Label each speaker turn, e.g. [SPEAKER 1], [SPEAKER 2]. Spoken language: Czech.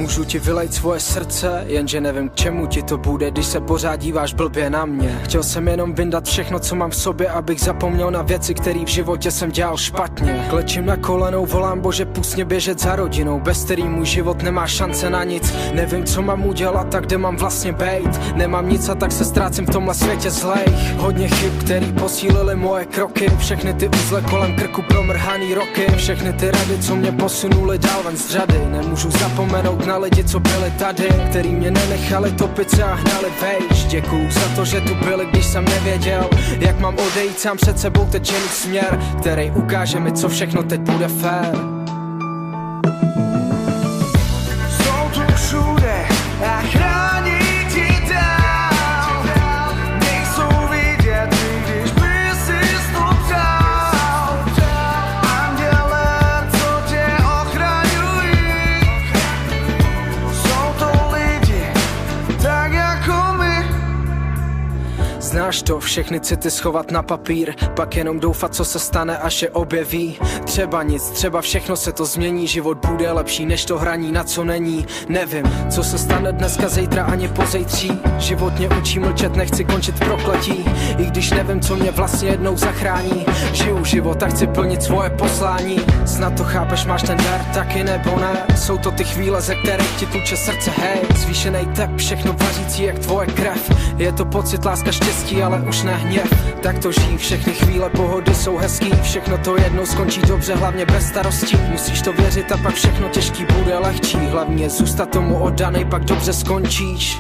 [SPEAKER 1] Můžu ti vylejt svoje srdce, jenže nevím k čemu ti to bude, když se pořád díváš blbě na mě. Chtěl jsem jenom vyndat všechno, co mám v sobě, abych zapomněl na věci, které v životě jsem dělal špatně. Klečím na kolenou, volám Bože, pust mě běžet za rodinou, bez který můj život nemá šance na nic. Nevím, co mám udělat a kde mám vlastně bejt. Nemám nic a tak se ztrácím v tomhle světě zlejch. Hodně chyb, který posílily moje kroky, všechny ty uzle kolem krku promrhaný roky, všechny ty rady, co mě posunuly dál ven z řady. Nemůžu zapomenout na lidi, co byli tady, který mě nenechali topit se a hnali vejš. Děkuju za to, že tu byli, když jsem nevěděl, jak mám odejít sám před sebou teď jen směr, který ukáže mi, co všechno teď bude fér.
[SPEAKER 2] Jsou tu všude a chrání ti dál. Nejsou vidět, když by si stopřál. Anděle, co tě ochraňují. Jsou to lidi, tak jako my.
[SPEAKER 1] Znáš to, všechny city schovat na papír, pak jenom doufat, co se stane, až je objeví. Třeba nic, třeba všechno se to změní, život bude lepší než to hraní, na co není. Nevím, co se stane dneska, zítra ani pozejtří. Život mě učí mlčet, nechci končit v prokletí, i když nevím, co mě vlastně jednou zachrání. Žiju život a chci plnit svoje poslání. Snad to chápeš, máš ten dar, taky nebo ne. Jsou to ty chvíle, ze kterých ti tluče srdce, hej. Zvýšenej tep, všechno vařící jak tvoje krev. Je to pocit, láska, štěstí, ale už ne hněv. Tak to žij, všechny chvíle pohody jsou hezký. Všechno to jednou skončí dobře, hlavně bez starostí. Musíš to věřit a pak všechno těžký bude lehčí. Hlavně je zůstat tomu oddanej, pak dobře skončíš.